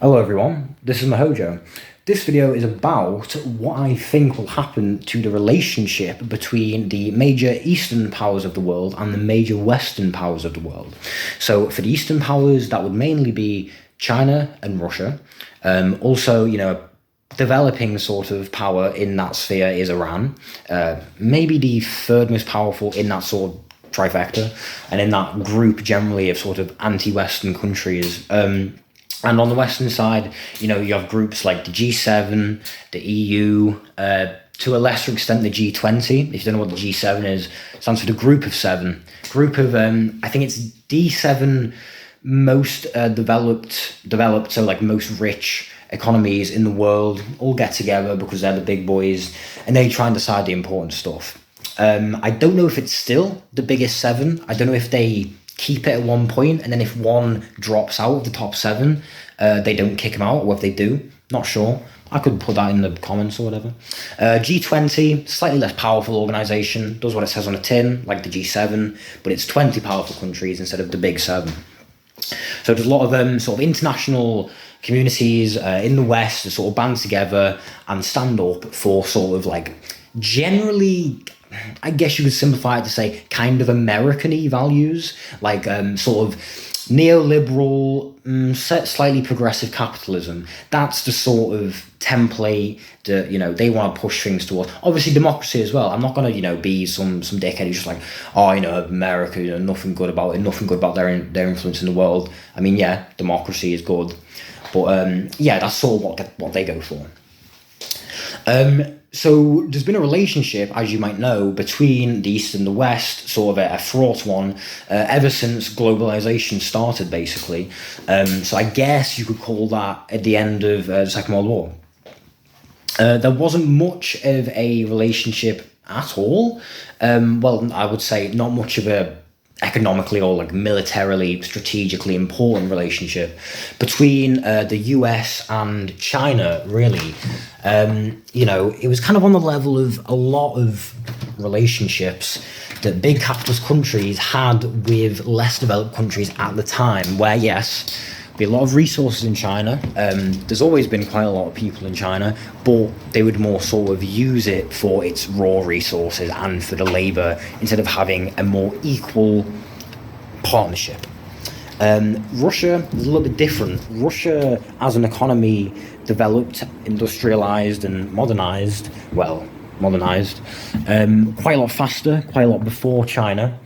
Hello everyone, this is Mahojo. This video is about what I think will happen to the relationship between the major Eastern powers of the world and the major Western powers of the world. So for the Eastern powers, that would mainly be China and Russia. Also, developing sort of power in that sphere is Iran. Maybe the third most powerful in that sort of trifecta, and in that group generally of sort of anti-Western countries. And on the Western side, you have groups like the G7, the EU, to a lesser extent the G20. If you don't know what the G7 is, it stands for the Group of Seven. Group of, I think it's D7 most developed, so like most rich economies in the world all get together because they're the big boys and they try and decide the important stuff. I don't know if it's still the biggest seven. I don't know if they keep it at one point, and then if one drops out of the top seven, they don't kick him out, or if they do, not sure. I could put that in the comments or whatever. G20, slightly less powerful organisation, does what it says on a tin, like the G7, but it's 20 powerful countries instead of the big seven. So there's a lot of sort of international communities in the West that sort of band together and stand up for sort of like generally, I guess you could simplify it to say kind of American-y values, like sort of neoliberal, slightly progressive capitalism. That's the sort of template that, they want to push things towards. Obviously democracy as well. I'm not going to, be some dickhead who's just like, America, nothing good about it, nothing good about their influence in the world. I mean, yeah, democracy is good. But yeah, that's sort of what they go for. So there's been a relationship, as you might know, between the East and the West, sort of a fraught one, ever since globalization started, basically. So I guess you could call that at the end of the Second World War. There wasn't much of a relationship at all. Well, I would say not much of a economically or like militarily, strategically important relationship between the US and China, really. It was kind of on the level of a lot of relationships that big capitalist countries had with less developed countries at the time, where, yes, be a lot of resources in China. There's always been quite a lot of people in China, but they would more sort of use it for its raw resources and for the labor instead of having a more equal partnership. Russia is a little bit different. Russia, as an economy, developed, industrialized, and modernized quite a lot faster, quite a lot before China.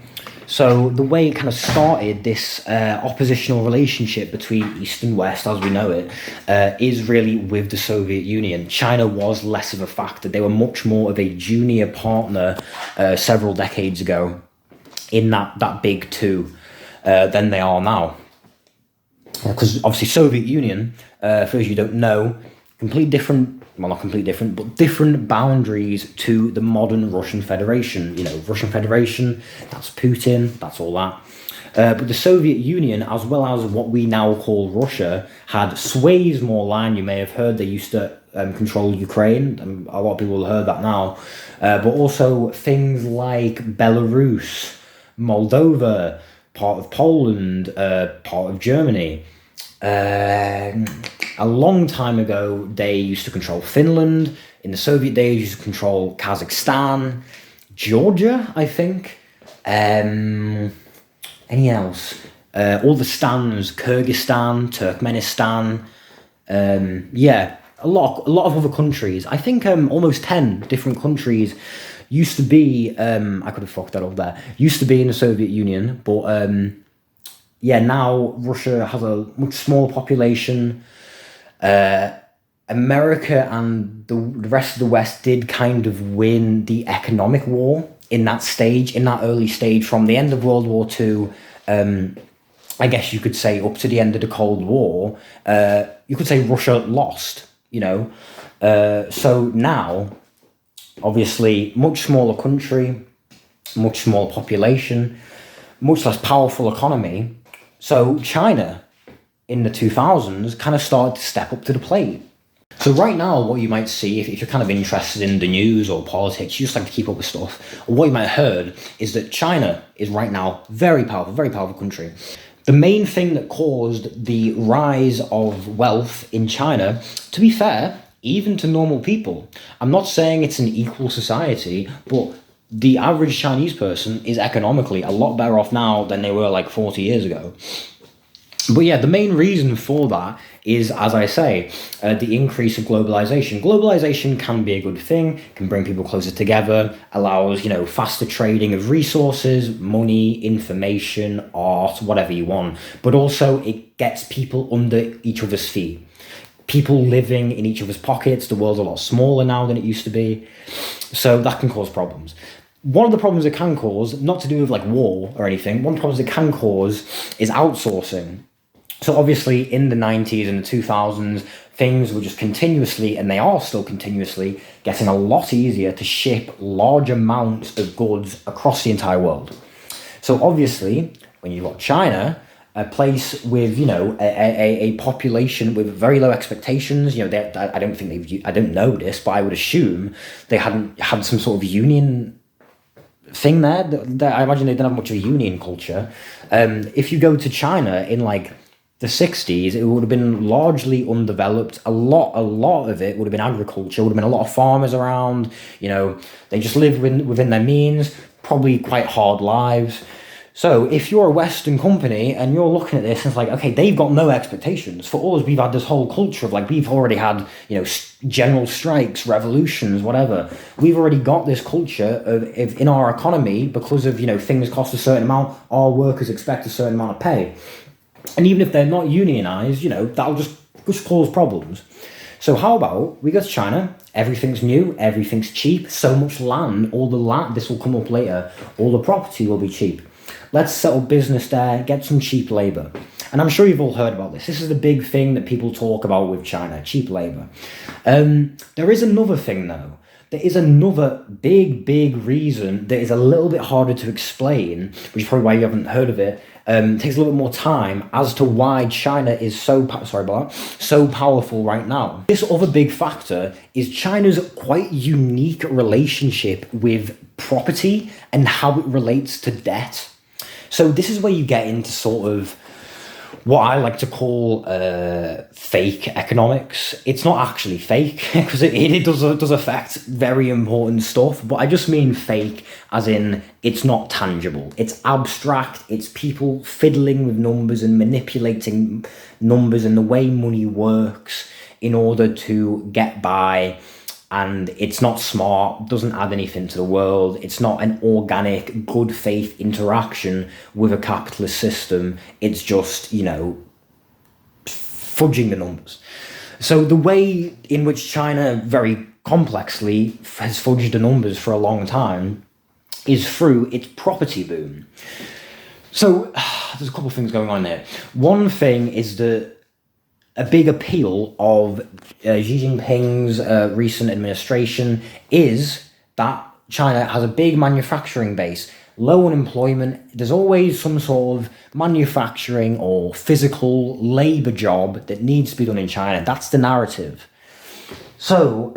So the way it kind of started, this oppositional relationship between East and West, as we know it, is really with the Soviet Union. China was less of a factor. They were much more of a junior partner several decades ago in that big two than they are now. Because obviously Soviet Union, for those you don't know, not completely different, but different boundaries to the modern Russian Federation. Russian Federation, that's Putin, that's all that. But the Soviet Union, as well as what we now call Russia, had sways more land. You may have heard they used to control Ukraine, and a lot of people have heard that now. But also things like Belarus, Moldova, part of Poland, part of Germany. A long time ago, they used to control Finland. In the Soviet days, they used to control Kazakhstan, Georgia, I think. Any else? All the stans, Kyrgyzstan, Turkmenistan. A lot of other countries. I think almost 10 different countries used to be, I could have fucked that up there, used to be in the Soviet Union, but now Russia has a much smaller population. America and the rest of the West did kind of win the economic war in that early stage, from the end of World War II, I guess you could say up to the end of the Cold War. You could say Russia lost, So now, obviously, much smaller country, much smaller population, much less powerful economy. So China, in the 2000s, kind of started to step up to the plate. So right now, what you might see, if you're kind of interested in the news or politics, you just like to keep up with stuff, or what you might have heard is that China is right now very powerful country. The main thing that caused the rise of wealth in China, to be fair, even to normal people, I'm not saying it's an equal society, but the average Chinese person is economically a lot better off now than they were like 40 years ago. But yeah, the main reason for that is, as I say, the increase of globalization. Globalization can be a good thing, can bring people closer together, allows, faster trading of resources, money, information, art, whatever you want. But also it gets people under each other's feet. People living in each other's pockets. The world's a lot smaller now than it used to be. So that can cause problems. One of the problems it can cause, not to do with like war or anything, one of the problems it can cause is outsourcing. So obviously in the 90s and the 2000s, things were just continuously, and they are still continuously, getting a lot easier to ship large amounts of goods across the entire world. So obviously, when you've got China, a place with, a population with very low expectations, I don't know this, but I would assume they hadn't had some sort of union thing there. I imagine they didn't have much of a union culture. If you go to China in like the 60s, it would have been largely undeveloped. A lot of it would have been agriculture, would have been a lot of farmers around, they just lived within their means, probably quite hard lives. So if you're a Western company and you're looking at this and it's like, okay, they've got no expectations. For us, we've had this whole culture of like, we've already had, general strikes, revolutions, whatever. We've already got this culture of in our economy, because of, things cost a certain amount, our workers expect a certain amount of pay. And even if they're not unionized, that'll just cause problems. So how about we go to China, everything's new, everything's cheap, so much land, all the land, this will come up later, all the property will be cheap. Let's set up business there, get some cheap labor. And I'm sure you've all heard about this. This is the big thing that people talk about with China, cheap labor. There is another thing though. There is another big reason that is a little bit harder to explain, which is probably why you haven't heard of it. It takes a little bit more time as to why China is so powerful right now. This other big factor is China's quite unique relationship with property and how it relates to debt. So this is where you get into sort of what I like to call fake economics. It's not actually fake, because it does affect very important stuff, but I just mean fake as in it's not tangible. It's abstract. It's people fiddling with numbers and manipulating numbers and the way money works in order to get by. And it's not smart, doesn't add anything to the world. It's not an organic, good faith interaction with a capitalist system. It's just, fudging the numbers. So the way in which China very complexly has fudged the numbers for a long time is through its property boom. So there's a couple of things going on there. One thing is that a big appeal of Xi Jinping's recent administration is that China has a big manufacturing base, low unemployment. There's always some sort of manufacturing or physical labor job that needs to be done in China. That's the narrative. So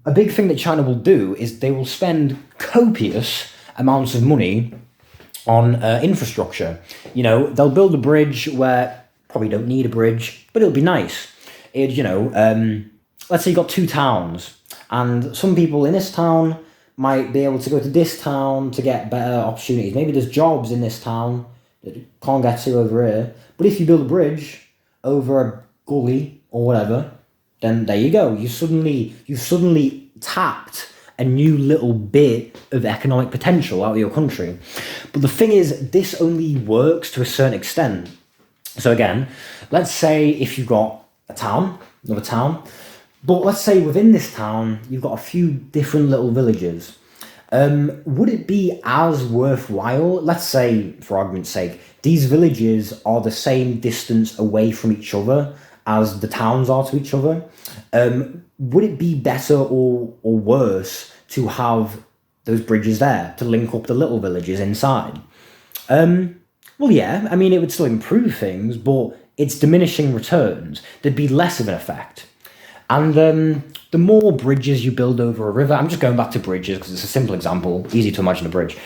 a big thing that China will do is they will spend copious amounts of money on infrastructure. They'll build a bridge where probably don't need a bridge, but it'll be nice. Let's say you've got two towns, and some people in this town might be able to go to this town to get better opportunities. Maybe there's jobs in this town that you can't get to over here. But if you build a bridge over a gully or whatever, then there you go. You suddenly tapped a new little bit of economic potential out of your country. But the thing is, this only works to a certain extent. So again, let's say if you've got another town, but let's say within this town, you've got a few different little villages. Would it be as worthwhile, let's say, for argument's sake, these villages are the same distance away from each other as the towns are to each other? Would it be better or worse to have those bridges there to link up the little villages inside? Well, yeah, it would still improve things, but it's diminishing returns. There'd be less of an effect. And the more bridges you build over a river, I'm just going back to bridges because it's a simple example, easy to imagine a bridge.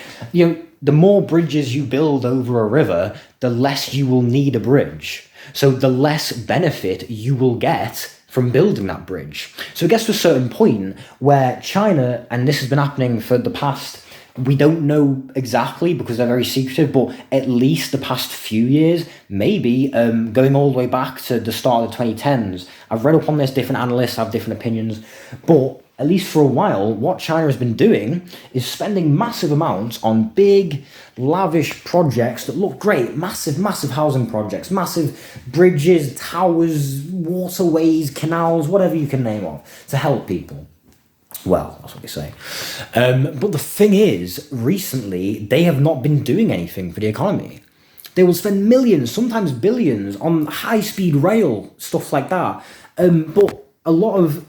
the more bridges you build over a river, the less you will need a bridge. So the less benefit you will get from building that bridge. So it gets to a certain point where China, and this has been happening for the past, we don't know exactly because they're very secretive, but at least the past few years, maybe going all the way back to the start of the 2010s. I've read up on this, different analysts have different opinions, but at least for a while, what China has been doing is spending massive amounts on big, lavish projects that look great. Massive, massive housing projects, massive bridges, towers, waterways, canals, whatever you can name of, to help people. Well, that's what they say. But the thing is, recently, they have not been doing anything for the economy. They will spend millions, sometimes billions, on high-speed rail, stuff like that. But a lot of...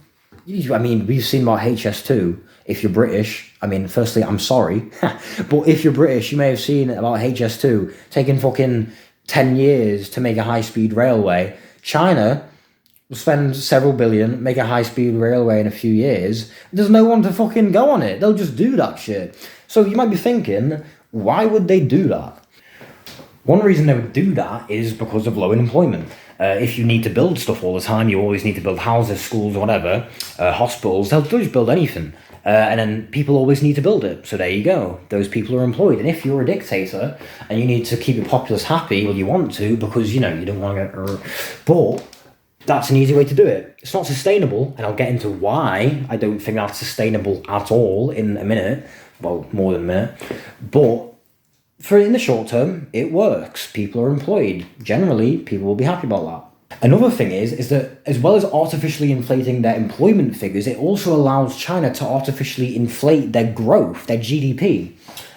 I mean, we've seen about HS2. If you're British, I mean, firstly, I'm sorry. But if you're British, you may have seen about HS2 taking fucking 10 years to make a high-speed railway. China will spend several billion, make a high-speed railway in a few years. There's no one to fucking go on it. They'll just do that shit. So you might be thinking, why would they do that? One reason they would do that is because of low unemployment. If you need to build stuff all the time, you always need to build houses, schools, whatever, hospitals, they'll just build anything. And then people always need to build it. So there you go. Those people are employed. And if you're a dictator and you need to keep your populace happy, well, you want to because, you don't want to get... But that's an easy way to do it. It's not sustainable. And I'll get into why I don't think that's sustainable at all in a minute. Well, more than a minute. But for in the short term, it works. People are employed. Generally, people will be happy about that. Another thing is that as well as artificially inflating their employment figures, it also allows China to artificially inflate their growth, their GDP.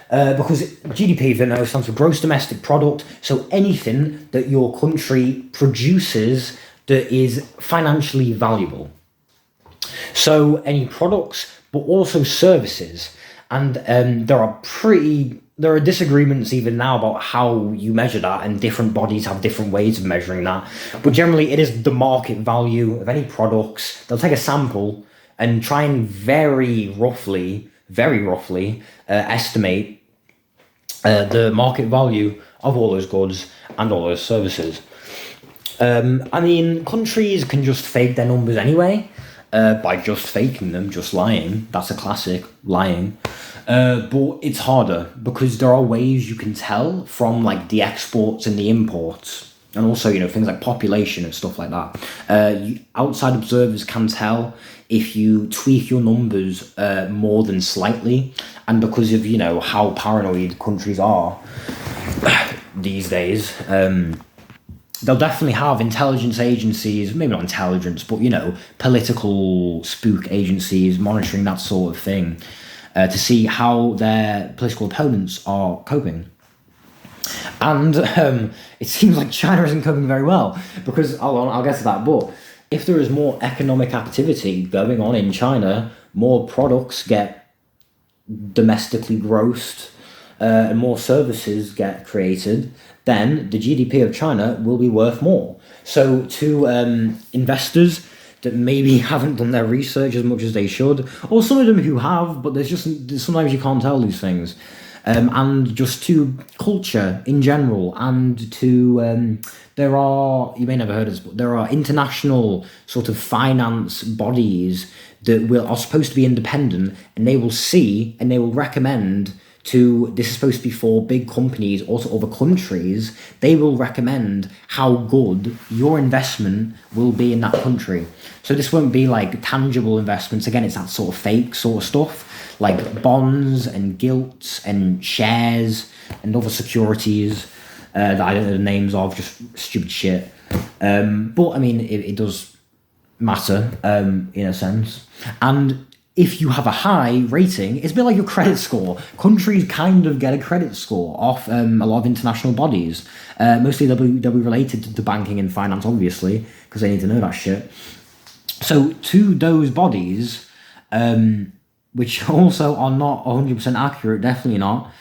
Because GDP, if you know, stands for gross domestic product. So anything that your country produces that is financially valuable. So any products, but also services. And there are disagreements even now about how you measure that, and different bodies have different ways of measuring that. But generally, it is the market value of any products. They'll take a sample and try and very roughly estimate the market value of all those goods and all those services. I mean, countries can just fake their numbers anyway, by just faking them, just lying. That's a classic, lying. But it's harder because there are ways you can tell from like the exports and the imports, and also things like population and stuff like that. Outside observers can tell if you tweak your numbers more than slightly, and because of how paranoid countries are these days. They'll definitely have intelligence agencies, maybe not intelligence, but political spook agencies monitoring that sort of thing. To see how their political opponents are coping. And it seems like China isn't coping very well, because I'll get to that, but if there is more economic activity going on in China, more products get domestically grossed, and more services get created, then the GDP of China will be worth more. So to investors that maybe haven't done their research as much as they should, or some of them who have, but there's sometimes you can't tell these things. And just to culture in general, and to there are, you may never heard of this, but there are international sort of finance bodies that are supposed to be independent, and they will see and they will recommend this is supposed to be for big companies or to other countries. They will recommend how good your investment will be in that country. So this won't be like tangible investments. Again, it's that sort of fake sort of stuff, like bonds and gilts and shares and other securities that I don't know the names of, just stupid shit. But I mean, it does matter in a sense. And if you have a high rating, it's a bit like your credit score. Countries kind of get a credit score off a lot of international bodies. Mostly they'll be related to banking and finance, obviously, because they need to know that shit. So to those bodies, which also are not 100% accurate, definitely not,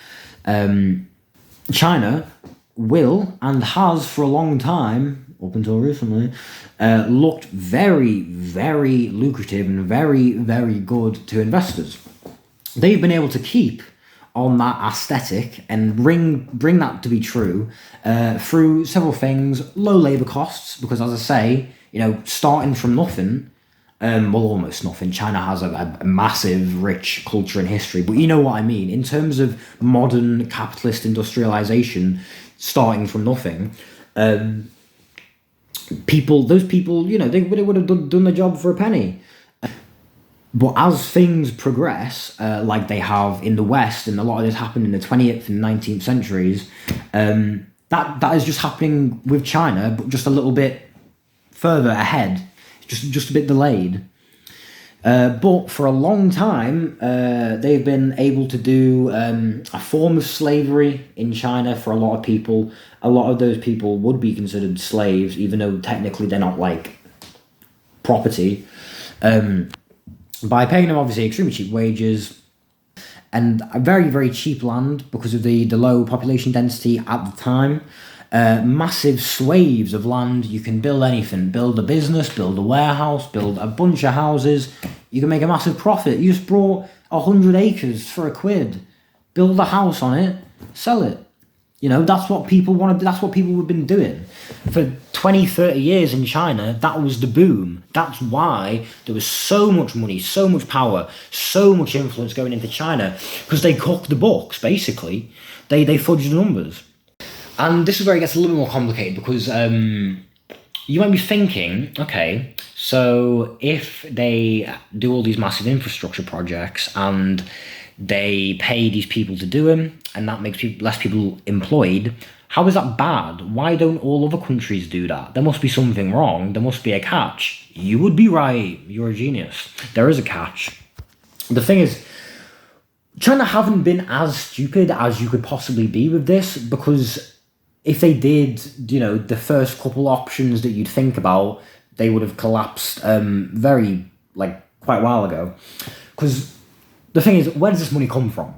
China will and has for a long time, up until recently, looked very, very lucrative and very, very good to investors. They've been able to keep on that aesthetic and bring that to be true through several things. Low labor costs, because as I say, starting from nothing, well, almost nothing. China has a massive, rich culture and history, but you know what I mean. In terms of modern capitalist industrialization, starting from nothing, those people, they would have done the job for a penny. But as things progress, like they have in the West, and a lot of this happened in the 20th and 19th centuries, that is just happening with China, but just a little bit further ahead, just a bit delayed. But for a long time, they've been able to do a form of slavery in China for a lot of people. A lot of those people would be considered slaves, even though technically they're not like property. By paying them obviously extremely cheap wages and a very, very cheap land because of the low population density at the time. Massive swathes of land. You can build anything. Build a business, build a warehouse, build a bunch of houses. You can make a massive profit. You just brought 100 acres for £1. Build a house on it, sell it. That's what people want to do. That's what people have been doing. For 20, 30 years in China, that was the boom. That's why there was so much money, so much power, so much influence going into China, because they cooked the books, basically. They fudged the numbers. And this is where it gets a little bit more complicated, because you might be thinking, okay, so if they do all these massive infrastructure projects and they pay these people to do them, and that makes less people employed, how is that bad? Why don't all other countries do that? There must be something wrong. There must be a catch. You would be right. You're a genius. There is a catch. The thing is, China haven't been as stupid as you could possibly be with this, because if they did, the first couple options that you'd think about, they would have collapsed quite a while ago. Because the thing is, where does this money come from?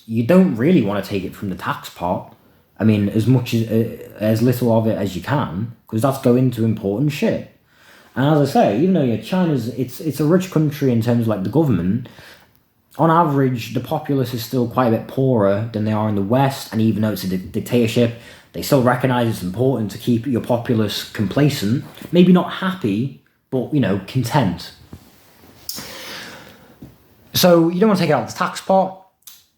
You don't really want to take it from the tax pot. I mean, as little of it as you can, because that's going to important shit. And as I say, even though China's it's a rich country in terms of like the government, on average, the populace is still quite a bit poorer than they are in the West, and even though it's a dictatorship, they still recognise it's important to keep your populace complacent, maybe not happy, but content. So you don't want to take it out of the tax pot.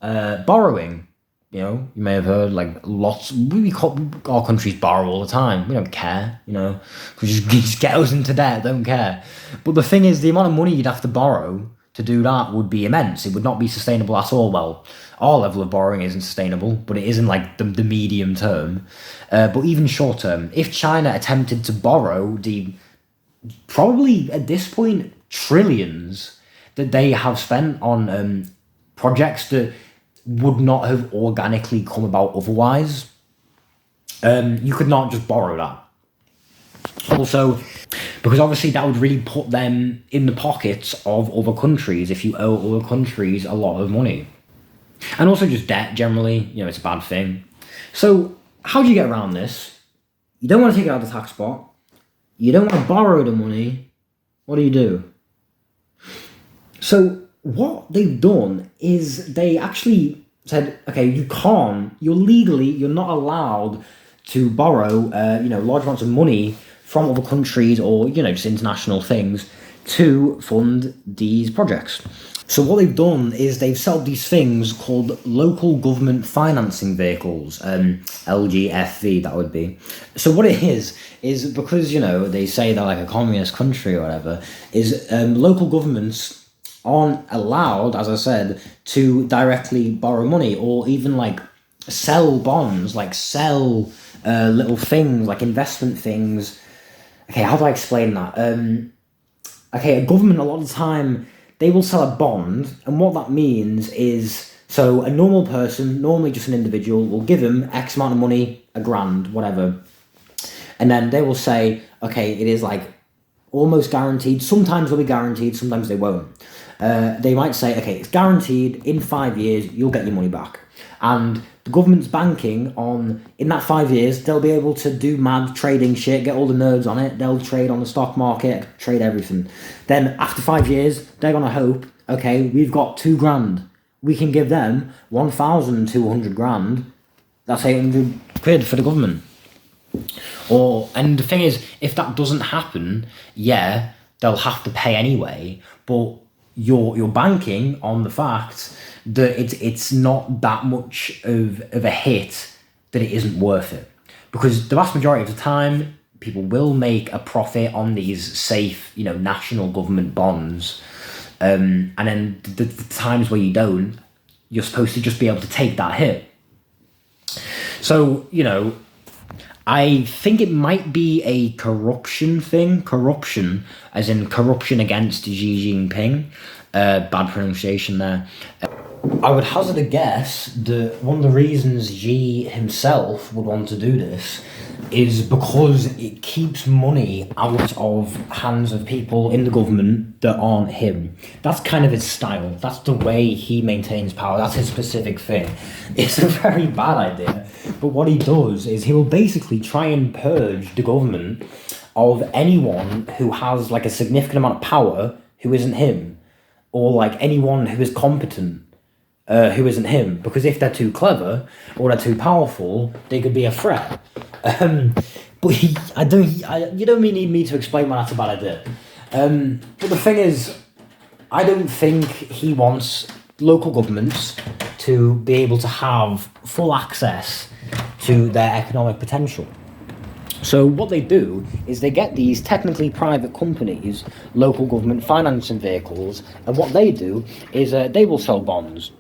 Borrowing, you may have heard our countries borrow all the time. We don't care, because just get us into debt, don't care. But the thing is, the amount of money you'd have to borrow to do that would be immense. It would not be sustainable at all. Well, our level of borrowing isn't sustainable, but it is in the medium term. But even short term, if China attempted to borrow the probably at this point trillions that they have spent on projects that would not have organically come about otherwise, you could not just borrow that. Also, because obviously that would really put them in the pockets of other countries if you owe other countries a lot of money. And also just debt generally, it's a bad thing. So how do you get around this? You don't want to take it out of the tax pot. You don't want to borrow the money. What do? So what they've done is they actually said, okay, you're not allowed to borrow, large amounts of money from other countries or, just international things to fund these projects. So what they've done is they've set up these things called local government financing vehicles, LGFV that would be. So what it is because, they say they're like a communist country or whatever, is local governments aren't allowed, as I said, to directly borrow money or even sell bonds, sell little things, investment things. Okay, how do I explain that? A government, a lot of the time, they will sell a bond, and what that means is, so a normal person, normally just an individual, will give them X amount of money, £1,000, whatever, and then they will say, okay, it is almost guaranteed. Sometimes they'll be guaranteed, sometimes they won't. They might say, okay, it's guaranteed, in 5 years, you'll get your money back. And the government's banking on, in that 5 years, they'll be able to do mad trading shit, get all the nerds on it, they'll trade on the stock market, trade everything. Then after 5 years, they're going to hope, okay, we've got £2,000. we can give them 1,200 grand. That's 800 quid for the government. And the thing is, if that doesn't happen, yeah, they'll have to pay anyway, but you're banking on the fact that it's not that much of a hit that it isn't worth it. Because the vast majority of the time, people will make a profit on these safe, national government bonds. And then the times where you don't, you're supposed to just be able to take that hit. So, I think it might be a corruption thing. Corruption, as in corruption against Xi Jinping. Bad pronunciation there. I would hazard a guess that one of the reasons Xi himself would want to do this is because it keeps money out of hands of people in the government that aren't him. That's kind of his style. That's the way he maintains power. That's his specific thing. It's a very bad idea. But what he does is he will basically try and purge the government of anyone who has like a significant amount of power who isn't him, or like anyone who is competent who isn't him, because if they're too clever or they're too powerful, they could be a threat. But you don't need me to explain why that's a bad idea. But the thing is, I don't think he wants local governments to be able to have full access to their economic potential. So what they do is they get these technically private companies, local government financing vehicles, and what they do is they will sell bonds.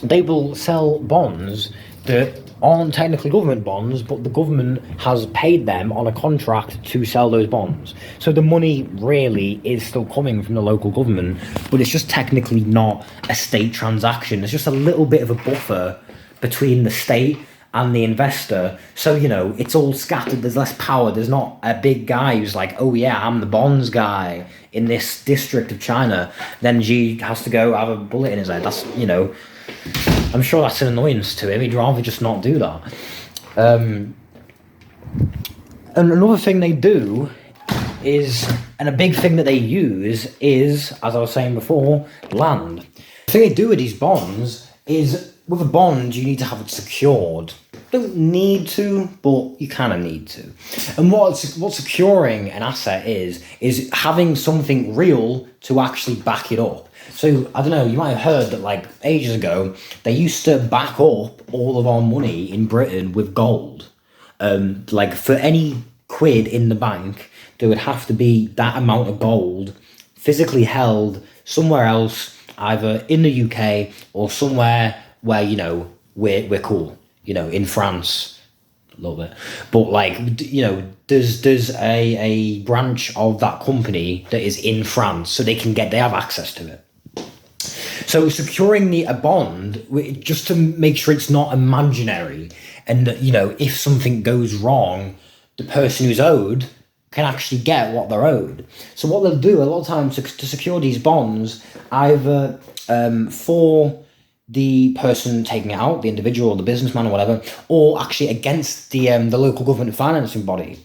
They will sell bonds that aren't technically government bonds, but the government has paid them on a contract to sell those bonds. So the money really is still coming from the local government, but it's just technically not a state transaction. It's just a little bit of a buffer between the state and the investor. So, it's all scattered. There's less power. There's not a big guy who's like, oh yeah, I'm the bonds guy in this district of China. Then Xi has to go have a bullet in his head. That's, I'm sure that's an annoyance to him. He'd rather just not do that. And another thing they do is, and a big thing that they use is, as I was saying before, land. The thing they do with these bonds is, with a bond, you need to have it secured. Don't need to, but you kind of need to. And what securing an asset is having something real to actually back it up. So, I don't know, you might have heard that, like, ages ago, they used to back up all of our money in Britain with gold. Like, for any quid in the bank, there would have to be that amount of gold physically held somewhere else, either in the UK or somewhere where, we're cool. In France, a little bit. But, like, there's a branch of that company that is in France, so they have access to it. So securing a bond, just to make sure it's not imaginary, and that, if something goes wrong, the person who's owed can actually get what they're owed. So what they'll do a lot of times to secure these bonds, either for the person taking it out, the individual or the businessman or whatever, or actually against the local government financing body.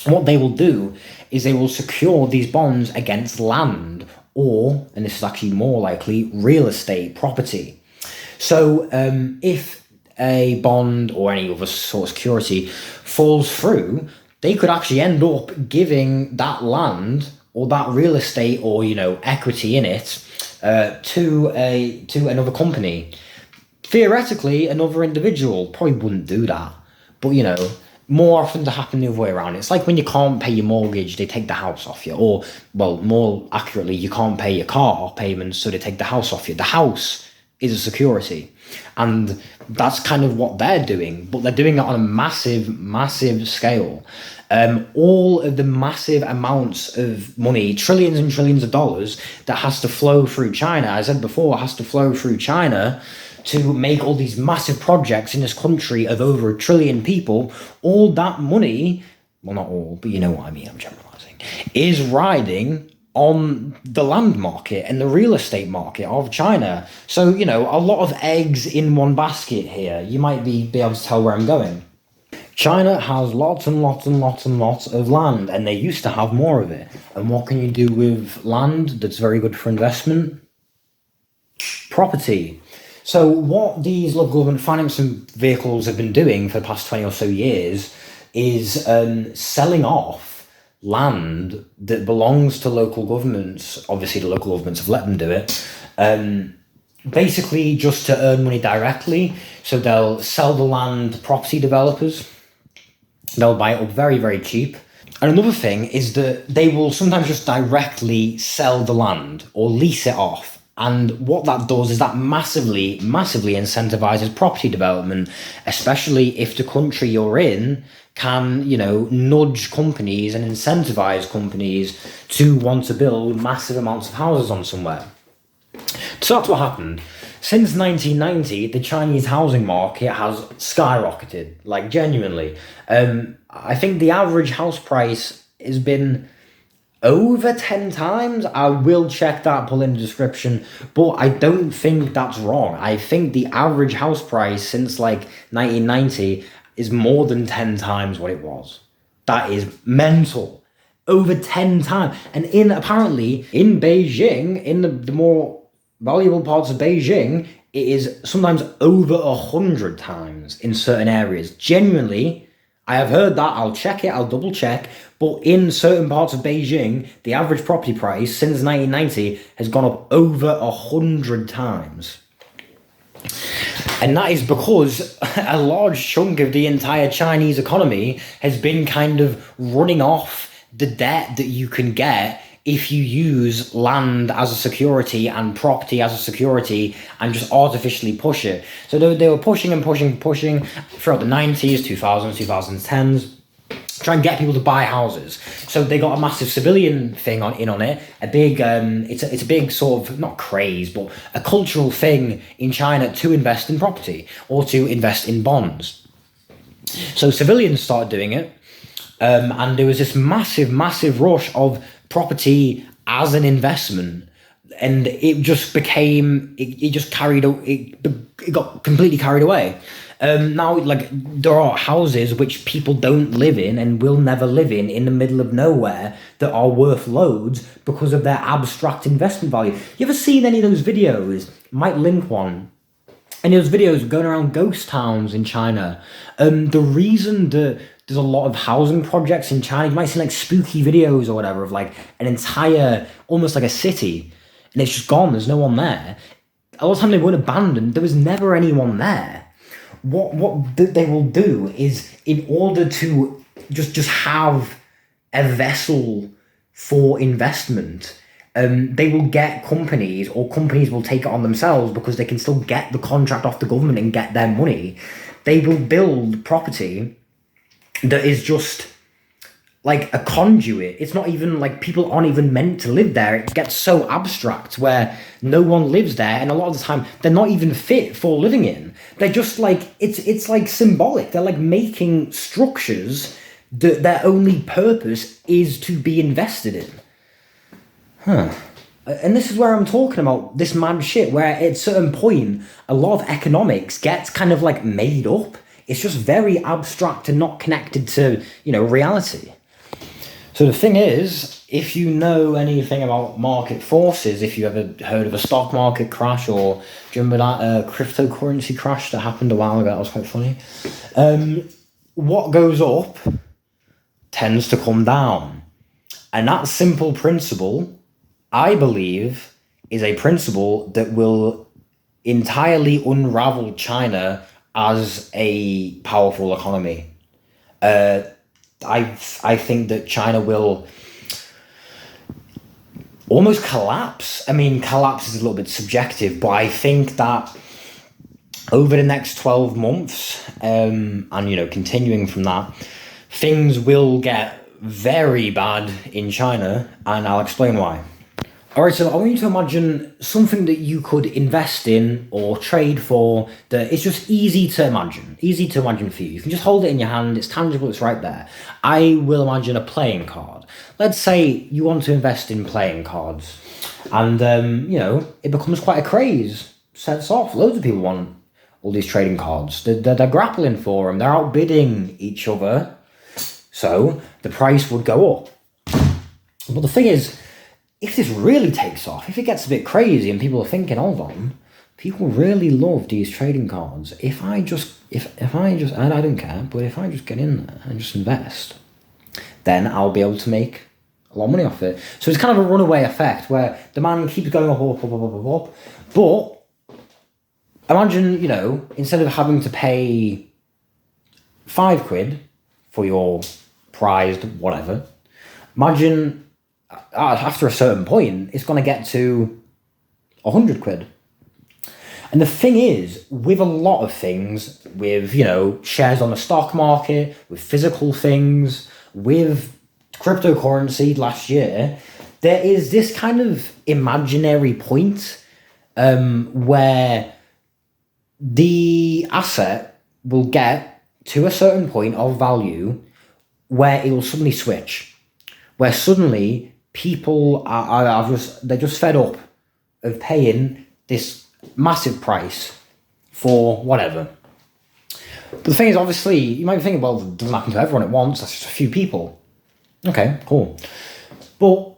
What they will do is they will secure these bonds against land, or, and this is actually more likely, real estate property. So if a bond or any other sort of security falls through, they could actually end up giving that land or that real estate or, equity in it to another company. Theoretically, another individual probably wouldn't do that, but more often to happen the other way around. It's like when you can't pay your mortgage, they take the house off you, or, well, more accurately, you can't pay your car payments, so they take the house off you. The house is a security, and that's kind of what they're doing, but they're doing it on a massive scale. All of the massive amounts of money, trillions and trillions of dollars, that has to flow through China, as I said before, has to flow through China to make all these massive projects in this country of over 1 trillion people. All that money, well, not all, but you know what I mean, I'm generalizing, is riding on the land market and the real estate market of China. So, a lot of eggs in one basket here. You might be able to tell where I'm going. China has lots and lots and lots and lots of land, and they used to have more of it. And what can you do with land that's very good for investment? Property. So what these local government financing vehicles have been doing for the past 20 or so years is selling off land that belongs to local governments. Obviously, the local governments have let them do it. Basically, just to earn money directly. So they'll sell the land to property developers. They'll buy it up very, very cheap. And another thing is that they will sometimes just directly sell the land or lease it off. And what that does is that massively, massively incentivizes property development, especially if the country you're in can, nudge companies and incentivize companies to want to build massive amounts of houses on somewhere. So that's what happened. Since 1990, the Chinese housing market has skyrocketed, like genuinely. I think the average house price has been over 10 times. I will check that, pull in the description, but I don't think that's wrong. I think the average house price since like 1990 is more than 10 times what it was. That is mental. Over 10 times. And apparently in Beijing, in the more valuable parts of Beijing, it is sometimes over 100 times in certain areas. Genuinely, I have heard that. I'll check it. I'll double check. But in certain parts of Beijing, the average property price since 1990 has gone up over 100 times. And that is because a large chunk of the entire Chinese economy has been kind of running off the debt that you can get if you use land as a security and property as a security and just artificially push it. So they were pushing throughout the 90s, 2000s, 2010s, try and get people to buy houses. So they got a massive civilian thing on it, a big, it's a big sort of, not craze, but a cultural thing in China to invest in property or to invest in bonds. So civilians started doing it, and there was this massive rush of property as an investment, and it just became, it got completely carried away. Now, like, there are houses which people don't live in and will never live in the middle of nowhere that are worth loads because of their abstract investment value. You ever seen any of those videos? Might link one. Any of those videos going around ghost towns in China. The reason that there's a lot of housing projects in China, you might see like spooky videos or whatever of like an entire, almost like a city, and it's just gone, there's no one there. A lot of the time they weren't abandoned, there was never anyone there. What they will do is, in order to just have a vessel for investment, they will get companies, or companies will take it on themselves because they can still get the contract off the government and get their money. They will build property that is just like a conduit. It's not even like, people aren't even meant to live there. It gets so abstract where no one lives there, and a lot of the time they're not even fit for living in. They're just like, it's like symbolic. They're like making structures that their only purpose is to be invested in. And this is where I'm talking about this mad shit, where at a certain point a lot of economics gets kind of like made up. It's just very abstract and not connected to, reality. So the thing is, if you know anything about market forces, if you ever heard of a stock market crash, or do you remember that cryptocurrency crash that happened a while ago? That was quite funny. What goes up tends to come down. And that simple principle, I believe, is a principle that will entirely unravel China as a powerful economy. I think that China will almost collapse. I mean, collapse is a little bit subjective, but I think that over the next 12 months, and continuing from that, things will get very bad in China, and I'll explain why. All right, so I want you to imagine something that you could invest in or trade for that is just easy to imagine for you. You can just hold it in your hand, it's tangible, it's right there. I will imagine a playing card. Let's say you want to invest in playing cards, and, it becomes quite a craze, sets off. Loads of people want all these trading cards. They're grappling for them, they're outbidding each other, so the price would go up. But the thing is, if this really takes off, if it gets a bit crazy and people are thinking, hold on, people really love these trading cards. If I just, and I don't care, but if I just get in there and just invest, then I'll be able to make a lot of money off it. So it's kind of a runaway effect where demand keeps going up. But imagine, you know, instead of having to pay £5 for your prized whatever, imagine after a certain point, it's going to get to £100. And the thing is, with a lot of things, with, you know, shares on the stock market, with physical things, with cryptocurrency last year, there is this kind of imaginary point where the asset will get to a certain point of value where it will suddenly switch, where suddenly people they're just fed up of paying this massive price for whatever. But the thing is, obviously, you might be thinking, well, it doesn't happen to everyone at once, that's just a few people. Okay, cool. But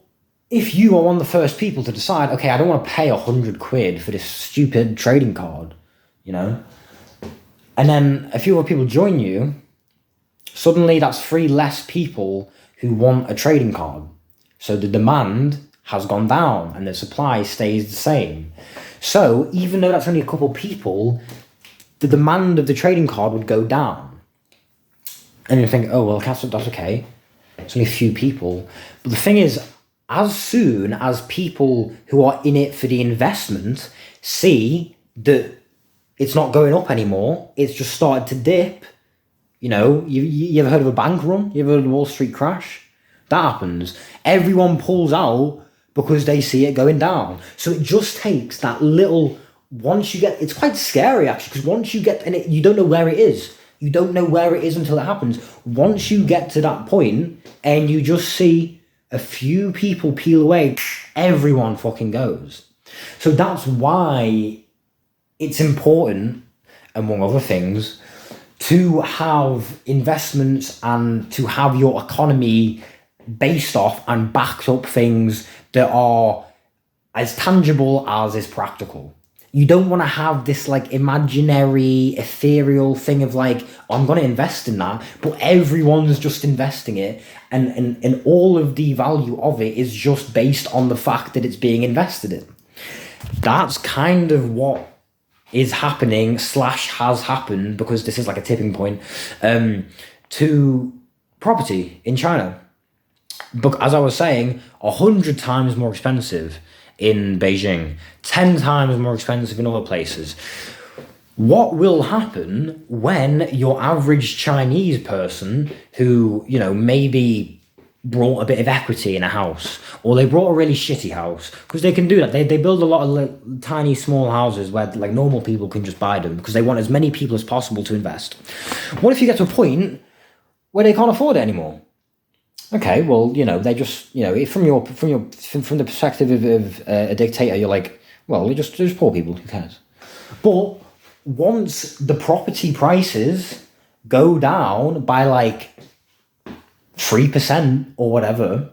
if you are one of the first people to decide, okay, I don't want to pay £100 for this stupid trading card, you know, and then a few other people join you, suddenly that's 3 less people who want a trading card. So the demand has gone down and the supply stays the same. So even though that's only a couple people, the demand of the trading card would go down. And you think, oh, well, that's okay. It's only a few people. But the thing is, as soon as people who are in it for the investment see that it's not going up anymore, it's just started to dip. You know, you ever heard of a bank run? You ever heard of a Wall Street crash? That happens. Everyone pulls out because they see it going down. So it just takes that little, once you get, it's quite scary actually, because once you get, and you don't know where it is. You don't know where it is until it happens. Once you get to that point and you just see a few people peel away, everyone fucking goes. So that's why it's important, among other things, to have investments and to have your economy based off and backed up things that are as tangible as is practical. You don't want to have this like imaginary, ethereal thing of like, oh, I'm going to invest in that, but everyone's just investing it, and all of the value of it is just based on the fact that it's being invested in. That's kind of what is happening / has happened, because this is like a tipping point, to property in China. But as I was saying, 100 times more expensive in Beijing, 10 times more expensive in other places. What will happen when your average Chinese person who, you know, maybe brought a bit of equity in a house, or they brought a really shitty house, because they can do that. They build a lot of tiny, small houses where like normal people can just buy them because they want as many people as possible to invest. What if you get to a point where they can't afford it anymore? Okay, well, you know, they just, you know, from the perspective of a dictator, you're like, well, there's poor people, who cares? But once the property prices go down by like 3% or whatever,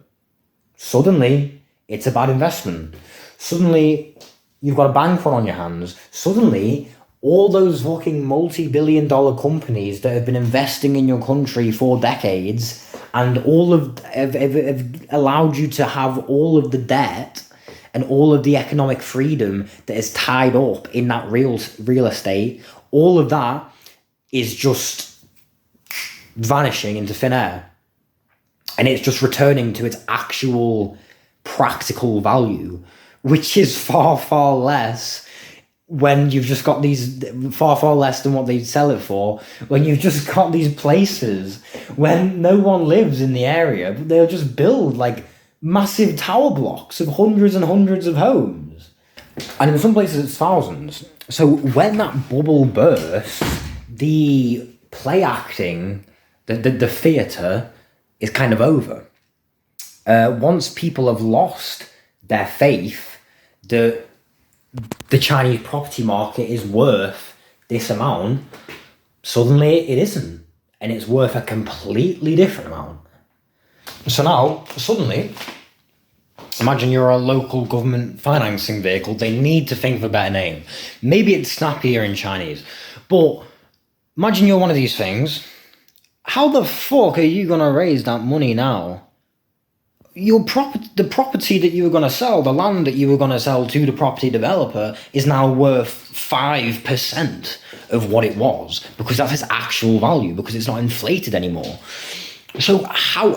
suddenly it's a bad investment. Suddenly you've got a bank run on your hands. Suddenly all those fucking multi-billion-dollar companies that have been investing in your country for decades and all of have allowed you to have all of the debt and all of the economic freedom that is tied up in that real estate, all of that is just vanishing into thin air. And it's just returning to its actual practical value, which is far, far less when you've just got these, far, far less than what they sell it for, when you've just got these places when no one lives in the area, but they'll just build like massive tower blocks of hundreds and hundreds of homes. And in some places it's thousands. So when that bubble bursts, the play acting, the theatre is kind of over. Once people have lost their faith that the Chinese property market is worth this amount, suddenly it isn't. And it's worth a completely different amount. So now, suddenly, Imagine you're a local government financing vehicle. They need to think of a better name. Maybe it's snappier in Chinese. But imagine you're one of these things. How the fuck are you going to raise that money now? The property that you were going to sell, the land that you were going to sell to the property developer is now worth 5% of what it was, because that's its actual value, because it's not inflated anymore. So how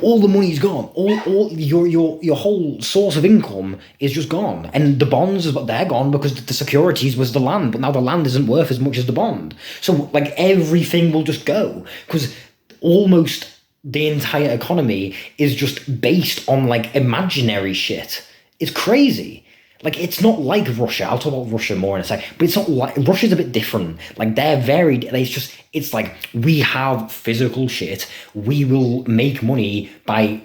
all the money's gone, all your whole source of income is just gone, and the bonds, they're gone because the securities was the land, but now the land isn't worth as much as the bond. So like everything will just go, because almost the entire economy is just based on like imaginary shit. It's crazy. Like, it's not like Russia. I'll talk about Russia more in a sec. But it's not like... Russia's a bit different. Like, they're very... It's like, we have physical shit. We will make money by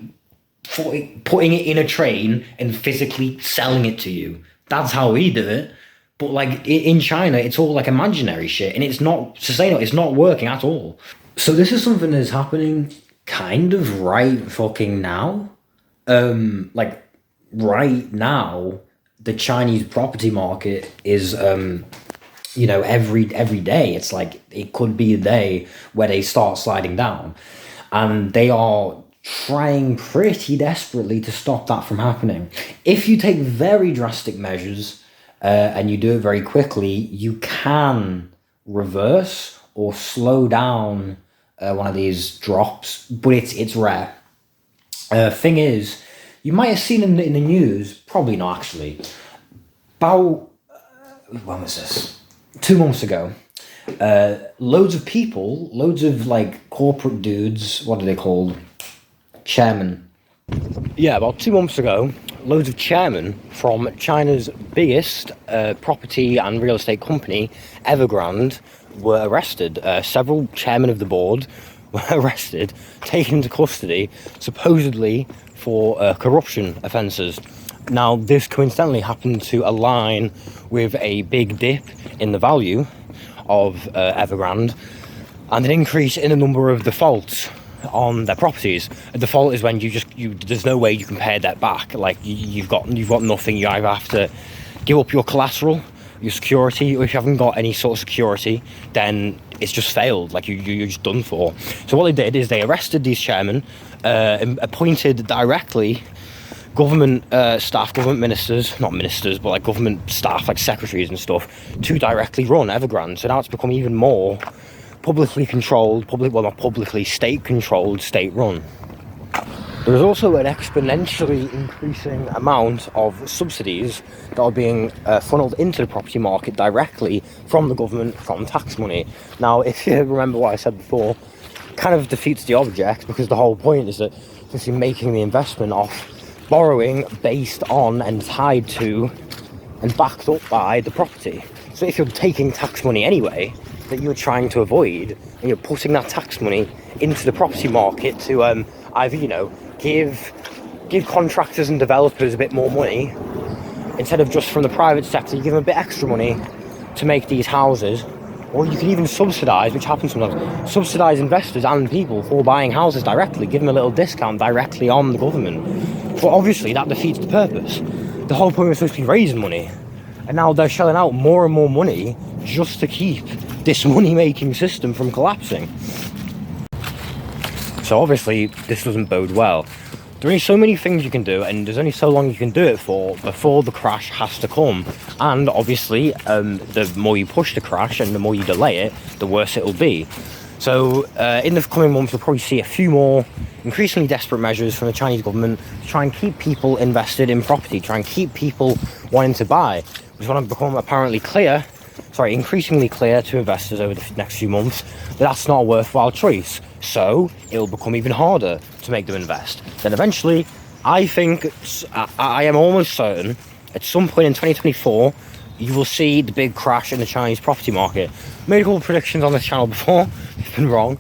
putting it in a train and physically selling it to you. That's how we do it. But, like, in China, it's all, like, imaginary shit. And it's not sustainable. It's not working at all. So this is something that's happening kind of right fucking now. Like, right now... The Chinese property market is, you know, every day. It's like, it could be a day where they start sliding down. And they are trying pretty desperately to stop that from happening. If you take very drastic measures and you do it very quickly, you can reverse or slow down one of these drops, but it's rare. Thing is, you might have seen in the news, probably not actually, about, when was this? 2 months ago, loads of like corporate dudes, what are they called? Chairmen. Yeah, about 2 months ago, loads of chairmen from China's biggest property and real estate company, Evergrande, were arrested. Several chairmen of the board were arrested, taken into custody, supposedly for corruption offences. Now, this coincidentally happened to align with a big dip in the value of Evergrande and an increase in the number of defaults on their properties. A default is when there's no way you can pay that back. Like, you've got nothing. You either have to give up your collateral, your security, or if you haven't got any sort of security, then it's just failed. Like, you're just done for. So what they did is they arrested these chairmen, appointed directly government staff, government ministers, not ministers, but like government staff, like secretaries and stuff, to directly run Evergrande. So now it's become even more publicly controlled, not publicly, state-controlled, state-run. There is also an exponentially increasing amount of subsidies that are being funneled into the property market directly from the government, from tax money. Now, if you remember what I said before, kind of defeats the object, because the whole point is that since you're making the investment off borrowing based on and tied to and backed up by the property. So if you're taking tax money anyway that you're trying to avoid, and you're putting that tax money into the property market to either, you know, give contractors and developers a bit more money, instead of just from the private sector, you give them a bit extra money to make these houses. Or you can even subsidise, which happens sometimes, subsidise investors and people for buying houses directly, give them a little discount directly on the government. But obviously that defeats the purpose. The whole point was supposed to be raising money. And now they're shelling out more and more money just to keep this money-making system from collapsing. So obviously this doesn't bode well. There are only so many things you can do, and there's only so long you can do it for before the crash has to come. And obviously, the more you push the crash and the more you delay it, the worse it'll be. So in the coming months, we'll probably see a few more increasingly desperate measures from the Chinese government to try and keep people invested in property, try and keep people wanting to buy. Which is going to become increasingly clear to investors over the next few months that that's not a worthwhile choice. So it'll become even harder to make them invest. Then eventually, I think, I am almost certain, at some point in 2024, you will see the big crash in the Chinese property market. Made a couple of predictions on this channel before, they've been wrong.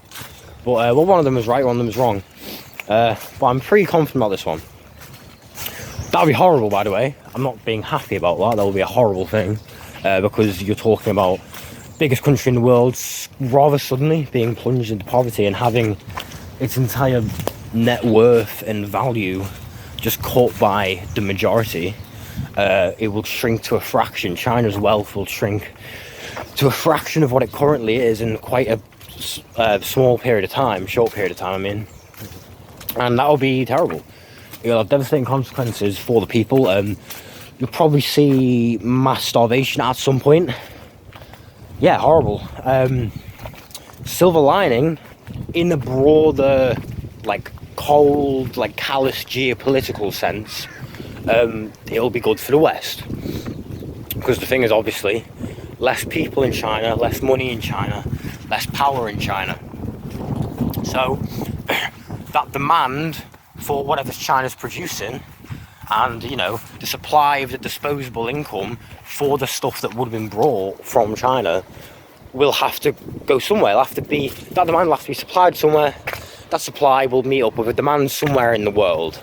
But one of them was right, one of them was wrong. But I'm pretty confident about this one. That would be horrible, by the way. I'm not being happy about that. That would be a horrible thing. Because you're talking about biggest country in the world rather suddenly being plunged into poverty and having its entire net worth and value just cut by the majority, it will shrink to a fraction. China's wealth will shrink to a fraction of what it currently is in quite a short period of time, I mean. And that'll be terrible. It'll have devastating consequences for the people. You'll probably see mass starvation at some point. Yeah, horrible. Silver lining, in the broader, like, cold, like, callous geopolitical sense, it'll be good for the West. Because the thing is, obviously, less people in China, less money in China, less power in China. So, that demand for whatever China's producing, and, you know, the supply of the disposable income for the stuff that would have been brought from China will have to go somewhere. That demand will have to be supplied somewhere. That supply will meet up with a demand somewhere in the world.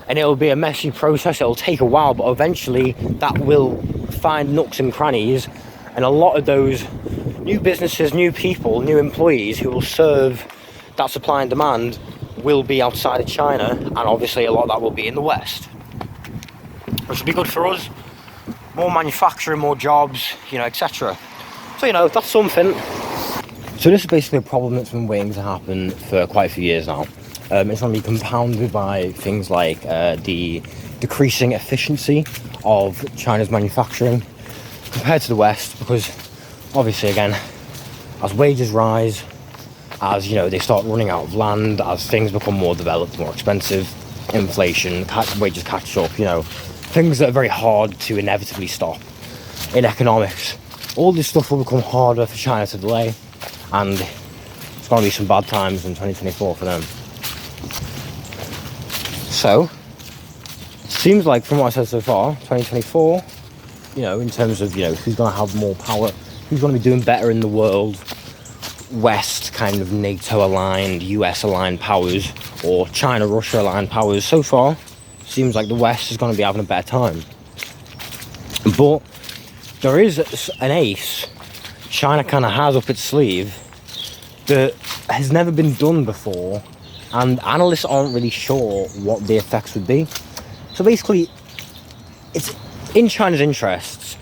And it'll be a messy process. It'll take a while, but eventually that will find nooks and crannies. And a lot of those new businesses, new people, new employees who will serve that supply and demand will be outside of China. And obviously a lot of that will be in the West, which will be good for us. More manufacturing, more jobs, you know, etc. So, you know, that's something. So this is basically a problem that's been waiting to happen for quite a few years now. It's going to be compounded by things like the decreasing efficiency of China's manufacturing compared to the West, because obviously, again, as wages rise, as, you know, they start running out of land, as things become more developed, more expensive, inflation, wages catch up, you know, things that are very hard to inevitably stop in economics. All this stuff will become harder for China to delay, and it's going to be some bad times in 2024 for them. So, seems like from what I said so far, 2024, you know, in terms of, you know, who's going to have more power, who's going to be doing better in the world, West kind of NATO-aligned, US-aligned powers, or China-Russia-aligned powers, so far, seems like the West is going to be having a better time. But there is an ace China kind of has up its sleeve that has never been done before, and analysts aren't really sure what the effects would be. So basically, it's in China's interests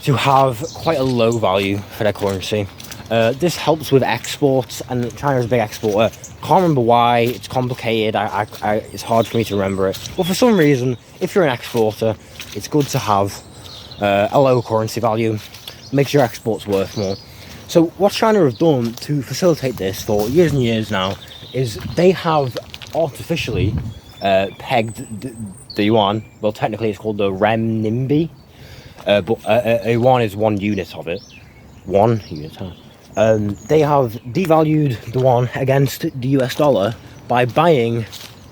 to have quite a low value for their currency. This helps with exports, and China's a big exporter. Can't remember why, it's complicated, it's hard for me to remember it. But for some reason, if you're an exporter, it's good to have a low currency value, makes your exports worth more. So what China have done to facilitate this for years and years now is they have artificially pegged the yuan. Well, technically it's called the renminbi, but a yuan is 1 unit of it. 1 unit, huh? They have devalued the yuan against the US dollar by buying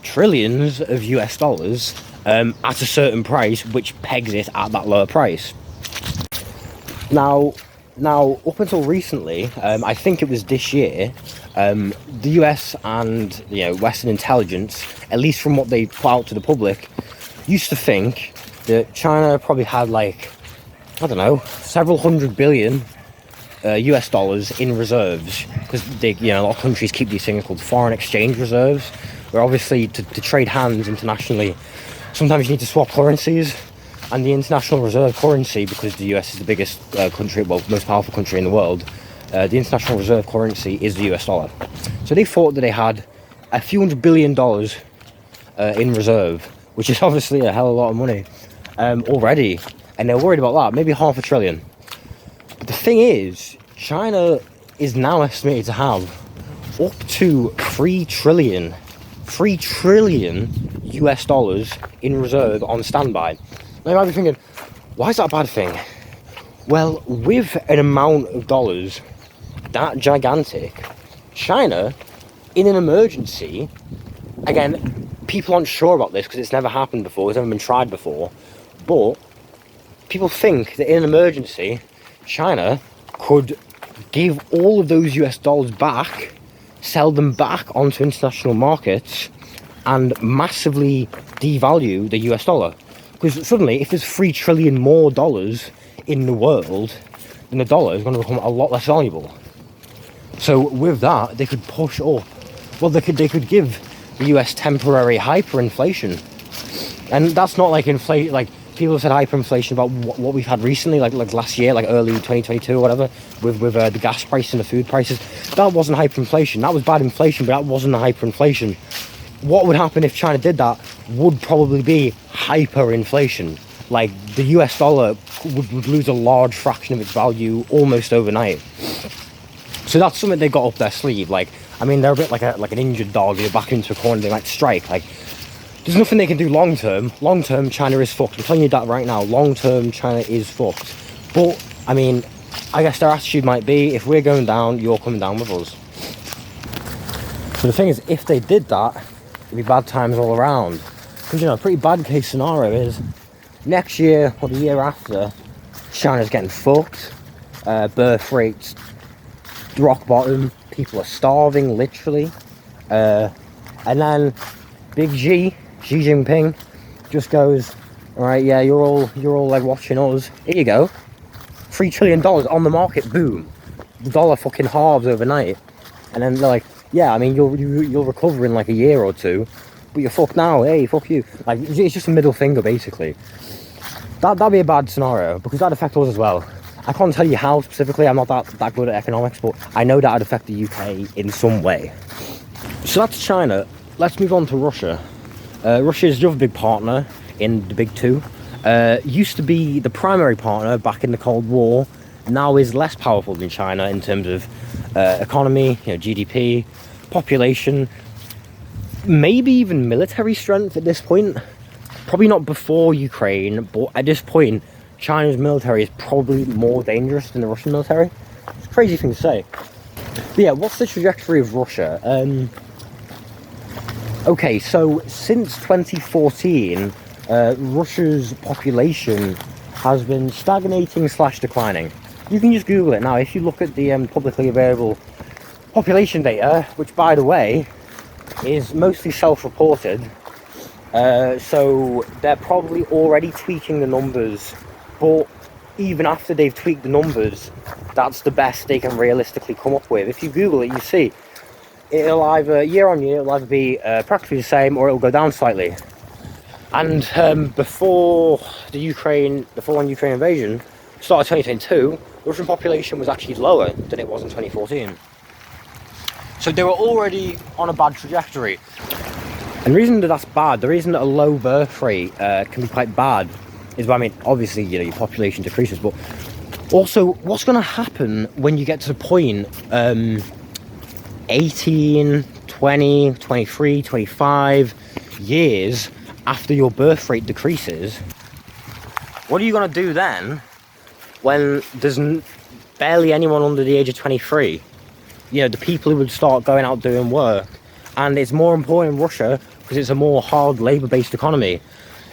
trillions of US dollars at a certain price, which pegs it at that lower price. Now, up until recently, I think it was this year, the US and, you know, Western intelligence, at least from what they put out to the public, used to think that China probably had, like, I don't know, several hundred billion US dollars in reserves, because they, you know, a lot of countries keep these things called foreign exchange reserves, where obviously to trade hands internationally, sometimes you need to swap currencies, and the international reserve currency, because the US is the biggest country, well, most powerful country in the world, the international reserve currency is the US dollar. So they thought that they had a few $100 billion in reserve, which is obviously a hell of a lot of money already, and they're worried about that, maybe $500 billion. But the thing is, China is now estimated to have up to 3 trillion US dollars in reserve on standby. Now you might be thinking, why is that a bad thing? Well, with an amount of dollars that gigantic, China, in an emergency, again, people aren't sure about this because it's never happened before, it's never been tried before, but people think that in an emergency, China could give all of those US dollars back, sell them back onto international markets, and massively devalue the US dollar. Because suddenly, if there's 3 trillion more dollars in the world, then the dollar is going to become a lot less valuable. So with that, they could push up, well, they could give the US temporary hyperinflation. And that's not like inflation, like people have said hyperinflation about what we've had recently, like last year, like early 2022 or whatever, with the gas price and the food prices. That wasn't hyperinflation. That was bad inflation, but that wasn't a hyperinflation. What would happen if China did that would probably be hyperinflation. Like the US dollar would lose a large fraction of its value almost overnight. So that's something they got up their sleeve. Like, I mean, they're a bit like an injured dog. You're back into a corner, they might strike. Like, there's nothing they can do long term. Long term, China is fucked. I'm telling you that right now. Long term, China is fucked. But I mean, I guess their attitude might be, if we're going down, you're coming down with us. So the thing is, if they did that, it'd be bad times all around. Because, you know, a pretty bad case scenario is next year or the year after, China's getting fucked. Birth rates rock bottom. People are starving, literally. And then Big Xi Jinping just goes, all right, yeah, you're all like watching us. Here you go, $3 trillion on the market. Boom, the dollar fucking halves overnight. And then they're like, yeah, I mean, you'll recover in like a year or two, but you're fucked now. Hey, fuck you. Like, it's just a middle finger, basically. That'd be a bad scenario, because that'd affect us as well. I can't tell you how specifically. I'm not that good at economics, but I know that'd affect the UK in some way. So that's China. Let's move on to Russia. Russia is the other big partner in the big two. Used to be the primary partner back in the Cold War. Now is less powerful than China in terms of economy, you know, GDP, population, maybe even military strength at this point. Probably not before Ukraine, but at this point, China's military is probably more dangerous than the Russian military. It's a crazy thing to say. But yeah, what's the trajectory of Russia? Okay, so since 2014, Russia's population has been stagnating / declining. You can just Google it now. If you look at the publicly available population data, which, by the way, is mostly self-reported, so they're probably already tweaking the numbers, but even after they've tweaked the numbers, that's the best they can realistically come up with. If you Google it, you see it'll either year on year, it'll either be practically the same, or it'll go down slightly. And before the Ukraine invasion started 2022, the Russian population was actually lower than it was in 2014. So they were already on a bad trajectory. And the reason that that's bad, the reason that a low birth rate can be quite bad, is, I mean, obviously, you know, your population decreases, but also, what's going to happen when you get to the point 18, 20, 23, 25 years after your birth rate decreases? What are you going to do then when there's barely anyone under the age of 23? You know, the people who would start going out doing work. And it's more important in Russia because it's a more hard labour-based economy.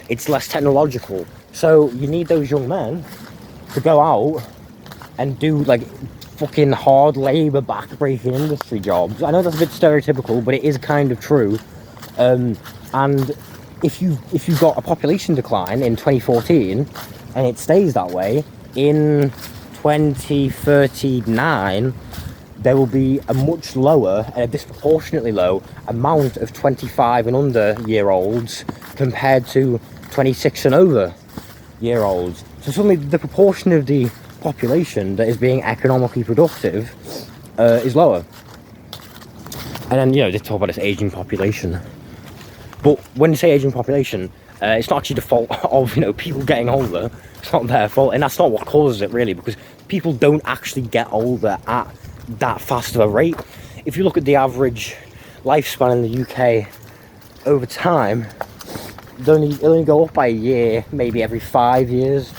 It's less technological. So you need those young men to go out and do, like, fucking hard labour, back-breaking industry jobs. I know that's a bit stereotypical, but it is kind of true. And if you've got a population decline in 2014 and it stays that way, in 2039 there will be a much lower and a disproportionately low amount of 25 and under year olds compared to 26 and over year olds. So suddenly the proportion of the population that is being economically productive is lower. And then, you know, they talk about this aging population. But when you say aging population, it's not actually the fault of, you know, people getting older. It's not their fault, and that's not what causes it, really, because people don't actually get older at that fast of a rate. If you look at the average lifespan in the UK over time, it'll only go up by a year, maybe every 5 years,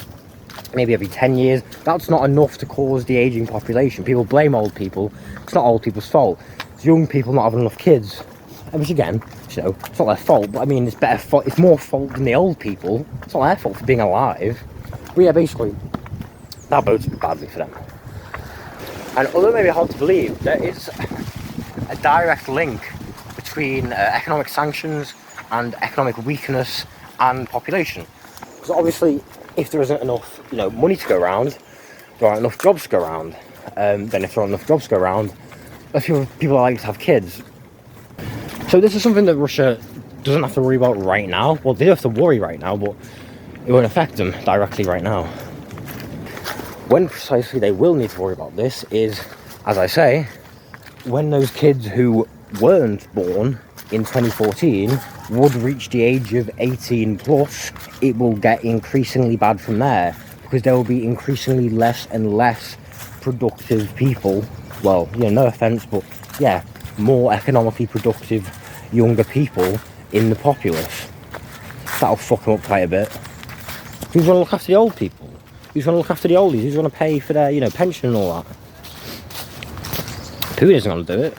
maybe every 10 years. That's not enough to cause the aging population. People blame old people. It's not old people's fault. It's young people not having enough kids. And which, again, you know, it's not their fault, but I mean, it's more fault than the old people. It's not their fault for being alive. But yeah, basically, that bodes badly for them. And although it may be hard to believe, there is a direct link between economic sanctions and economic weakness and population. Because obviously, if there isn't enough, you know, money to go around, there aren't enough jobs to go around. Then if there aren't enough jobs to go around, people are likely to have kids. So this is something that Russia doesn't have to worry about right now. Well, they do have to worry right now, but it won't affect them directly right now. When precisely they will need to worry about this is, as I say, when those kids who weren't born in 2014 would reach the age of 18 plus, it will get increasingly bad from there, because there will be increasingly less and less productive people. Well, you know, no offense, but yeah, more economically productive younger people in the populace. That'll fuck them up quite a bit. Who's going to look after the old people? Who's going to look after the oldies? Who's going to pay for their, you know, pension and all that? Putin isn't going to do it.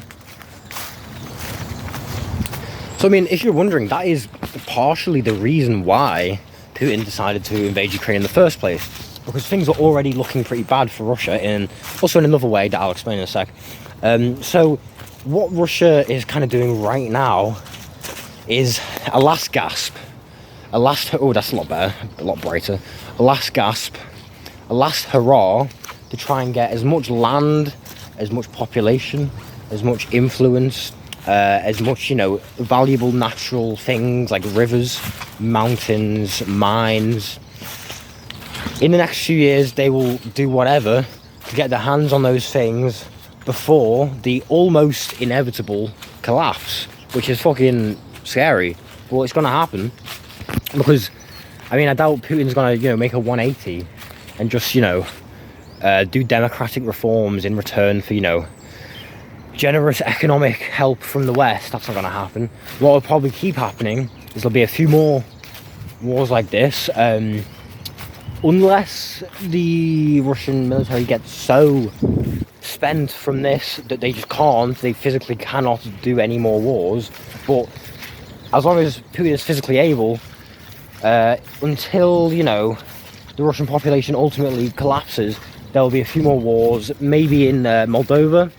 So, I mean, if you're wondering, that is partially the reason why Putin decided to invade Ukraine in the first place. Because things are already looking pretty bad for Russia, and also in another way that I'll explain in a sec. So, what Russia is kind of doing right now is a last gasp. Oh, that's a lot better, a lot brighter. A last gasp, a last hurrah to try and get as much land, as much population, as much influence, as much, you know, valuable natural things like rivers, mountains, mines. In the next few years, they will do whatever to get their hands on those things before the almost inevitable collapse, which is fucking scary. Well, it's going to happen, because, I mean, I doubt Putin's going to, you know, make a 180 and just, you know, do democratic reforms in return for, you know, generous economic help from the West. That's not going to happen. What will probably keep happening is there'll be a few more wars like this, unless the Russian military gets so spent from this that they just can't, they physically cannot do any more wars. But as long as Putin is physically able, until, you know, the Russian population ultimately collapses, there will be a few more wars, maybe in Moldova.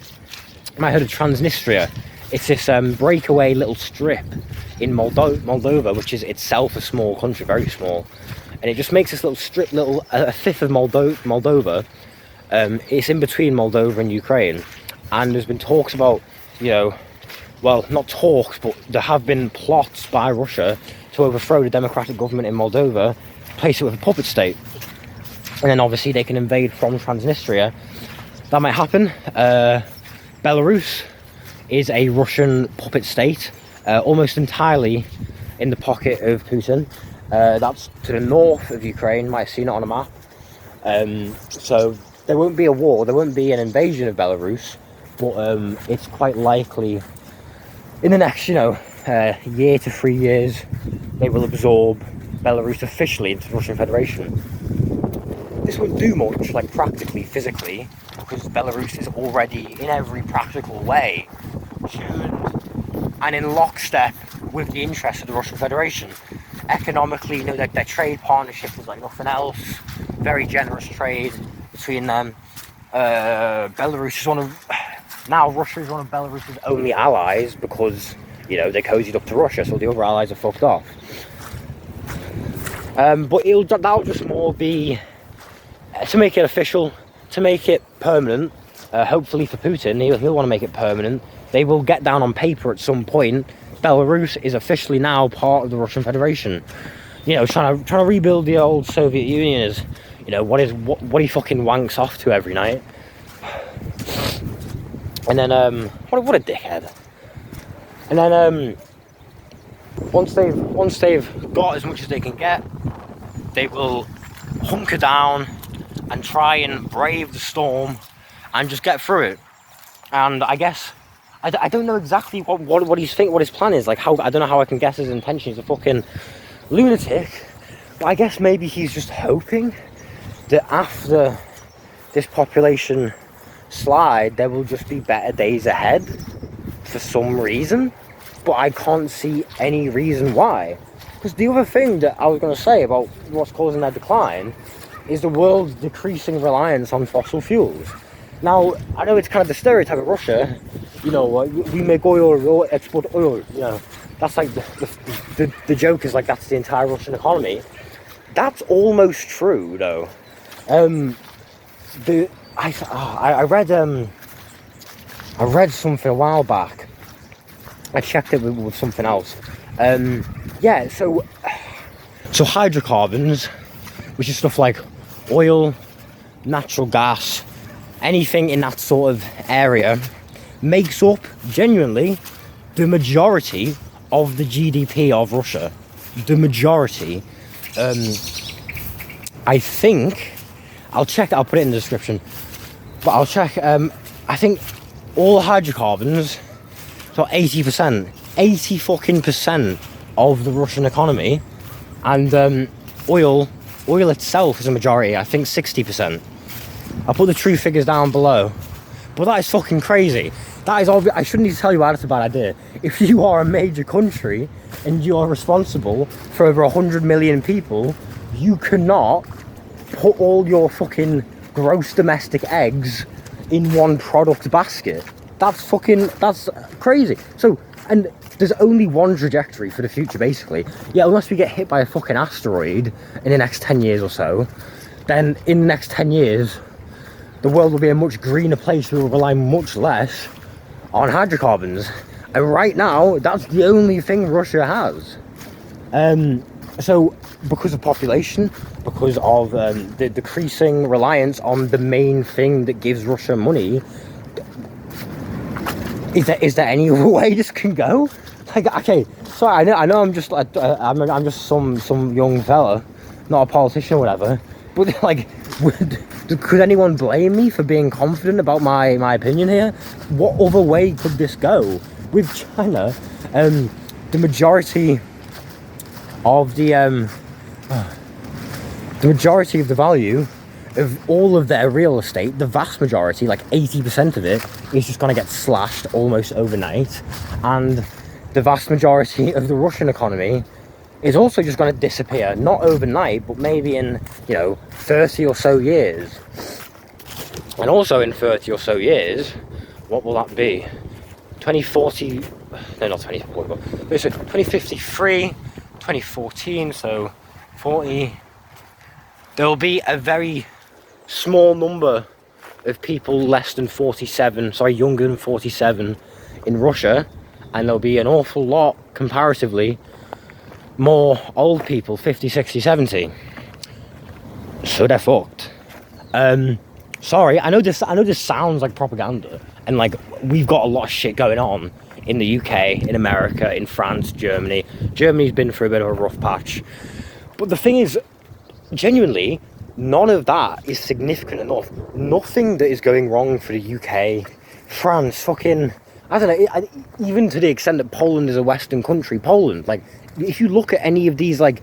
You might have heard of Transnistria. It's this breakaway little strip in Moldova, which is itself a small country, very small. And it just makes this little strip, a fifth of Moldova. It's in between Moldova and Ukraine. And there's been talks about, you know, well, not talks, but there have been plots by Russia to overthrow the democratic government in Moldova, place it with a puppet state. And then obviously they can invade from Transnistria. That might happen. Belarus is a Russian puppet state, almost entirely in the pocket of Putin. That's to the north of Ukraine. You might have seen it on a map. So there won't be a war, there won't be an invasion of Belarus, but it's quite likely in the next, you know, year to 3 years, they will absorb Belarus officially into the Russian Federation. This won't do much, like practically, physically, because Belarus is already, in every practical way, tuned and in lockstep with the interests of the Russian Federation. Economically, you know, their trade partnership is like nothing else. Very generous trade between them. Belarus is now Russia is one of Belarus's only allies, because, you know, they cozied up to Russia, so the other allies are fucked off. But that'll just more be to make it official, to make it permanent. Hopefully for Putin, he'll want to make it permanent. They will get down on paper at some point. Belarus is officially now part of the Russian Federation. You know, trying to rebuild the old Soviet Union is, you know, what he fucking wanks off to every night. And then what a dickhead. And then once they've got as much as they can get, they will hunker down and try and brave the storm and just get through it. And I guess I don't know exactly what he's thinking, what his plan is. Like, I don't know how I can guess his intention. He's a fucking lunatic. But I guess maybe he's just hoping that after this population slide, there will just be better days ahead for some reason. But I can't see any reason why. Because the other thing that I was going to say about what's causing that decline is the world's decreasing reliance on fossil fuels. Now, I know it's kind of the stereotype of Russia, you know, we make oil, we export oil, you know, that's like the joke is like that's the entire Russian economy. That's almost true, though. I read something a while back. I checked it with something else. Yeah, so hydrocarbons, which is stuff like oil, natural gas, anything in that sort of area, makes up genuinely the majority of the GDP of Russia. The majority. I think, I'll check, I'll put it in the description, but I'll check, I think all hydrocarbons, so 80%, 80 fucking percent of the Russian economy, and oil itself is a majority, I think 60%. I'll put the true figures down below, but that is fucking crazy. That is obvious. I shouldn't need to tell you why that's a bad idea. If you are a major country and you are responsible for over 100 million people, you cannot put all your fucking gross domestic eggs in one product basket. That's crazy. So, and there's only one trajectory for the future, basically. Yeah, unless we get hit by a fucking asteroid in the next 10 years or so, then in the next 10 years, the world will be a much greener place. We will rely much less on hydrocarbons. And right now, that's the only thing Russia has. So, because of population, because of the decreasing reliance on the main thing that gives Russia money, is there any other way this can go? Like, okay, sorry, I know I'm just I'm just some young fella, not a politician or whatever, but like, could anyone blame me for being confident about my opinion here? What other way could this go? With China, the majority of the value of all of their real estate, the vast majority, like 80% of it, is just going to get slashed almost overnight, and the vast majority of the Russian economy is also just going to disappear, not overnight, but maybe in 30 or so years. And also in 30 or so years, what will that be? 2040, no, not 2040, but it's 2053, 2014, so 40. There will be a very small number of people less than 47, younger than 47 in Russia, and there'll be an awful lot, comparatively, more old people, 50, 60, 70. So they're fucked. Sorry, I know this sounds like propaganda, and like, we've got a lot of shit going on in the UK, in America, in France, Germany. Germany's been through a bit of a rough patch. But the thing is, genuinely, none of that is significant enough. Nothing that is going wrong for the UK, France, fucking, I don't know, even to the extent that Poland is a Western country. Poland, like, if you look at any of these, like,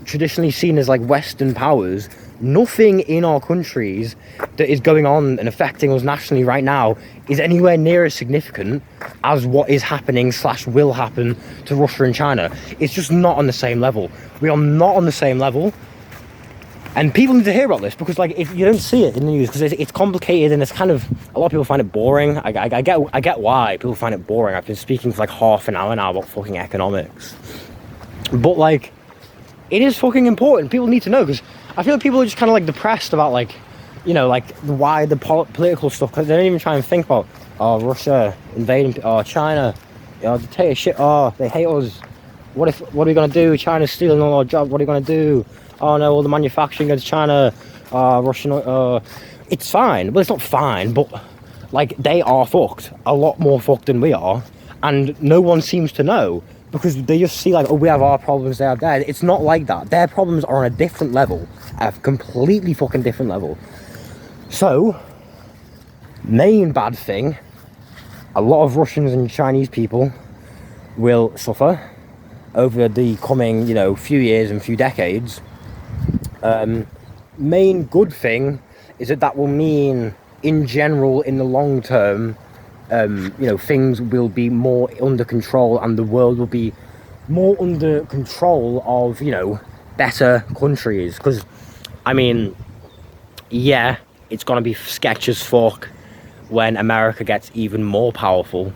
traditionally seen as, like, Western powers, nothing in our countries that is going on and affecting us nationally right now is anywhere near as significant as what is happening / will happen to Russia and China. It's just not on the same level. We are not on the same level. And people need to hear about this, because like, if you don't see it in the news, because it's complicated, and it's kind of, a lot of people find it boring. I get why people find it boring. I've been speaking for like half an hour now about fucking economics, but like, it is fucking important. People need to know, because I feel like people are just kind of like depressed about like, like why the political stuff, because they don't even try and think about, Russia invading, China, they take a shit, they hate us. What are we gonna do? China's stealing all our jobs. What are we gonna do? Oh no, all the manufacturing goes to China, Russian, it's fine. Well, it's not fine, but like, they are fucked, a lot more fucked than we are, and no one seems to know, because they just see like, oh, we have our problems, they have theirs. It's not like that. Their problems are on a different level, a completely fucking different level. So, main bad thing, a lot of Russians and Chinese people will suffer over the coming, few years and few decades. Main good thing is that will mean, in general, in the long term, things will be more under control, and the world will be more under control of, better countries. Because, I mean, yeah, it's gonna be sketch as fuck when America gets even more powerful.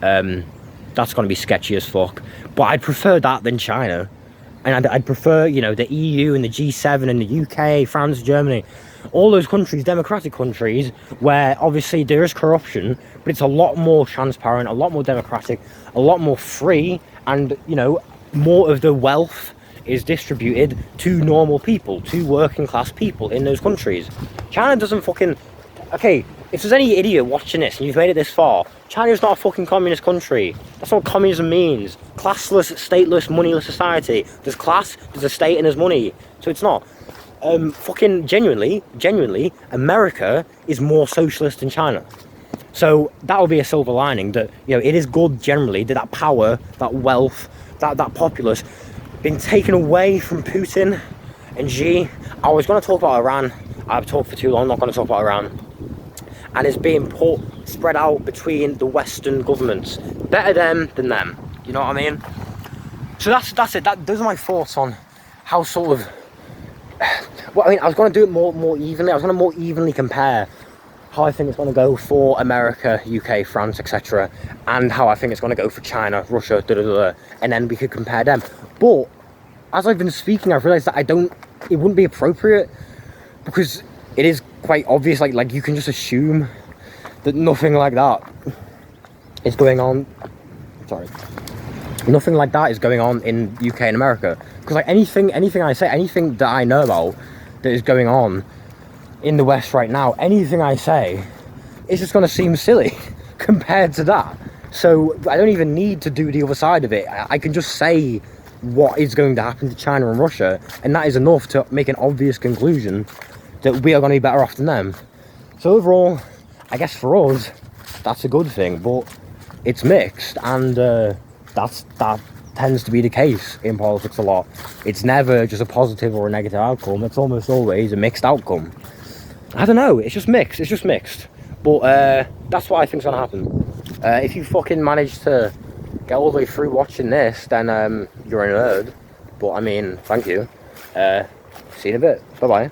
That's gonna be sketchy as fuck. But I'd prefer that than China. And I'd prefer, the EU and the G7 and the UK, France, Germany, all those countries, democratic countries, where obviously there is corruption, but it's a lot more transparent, a lot more democratic, a lot more free, and, more of the wealth is distributed to normal people, to working class people in those countries. China doesn't fucking... Okay, if there's any idiot watching this and you've made it this far, China's not a fucking communist country. That's not what communism means. Classless, stateless, moneyless society. There's class, there's a state, and there's money. So it's not. Fucking genuinely, America is more socialist than China. So that'll be a silver lining, that, you know, it is good generally that that power, that wealth, that populace been taken away from Putin and Xi. I was going to talk about Iran. I've talked for too long, I'm not going to talk about Iran. And it's being spread out between the Western governments. Better them than them. You know what I mean? So that's it. Those are my thoughts on how sort of... Well, I mean, I was going to do it more evenly. I was going to more evenly compare how I think it's going to go for America, UK, France, etc. and how I think it's going to go for China, Russia, and then we could compare them. But as I've been speaking, I've realised that it wouldn't be appropriate, because it is quite obvious, like you can just assume that nothing like that is going on. Sorry. Nothing like that is going on in UK and America. Because like anything I say, anything that I know about that is going on in the West right now, anything I say is just going to seem silly compared to that. So I don't even need to do the other side of it. I can just say what is going to happen to China and Russia, and that is enough to make an obvious conclusion that we are going to be better off than them. So overall, I guess for us, that's a good thing, but it's mixed, and that tends to be the case in politics a lot. It's never just a positive or a negative outcome. It's almost always a mixed outcome. I don't know, it's just mixed. But that's what I think's gonna happen. If you fucking manage to get all the way through watching this, then you're a nerd. But I mean, thank you. See you in a bit. Bye bye.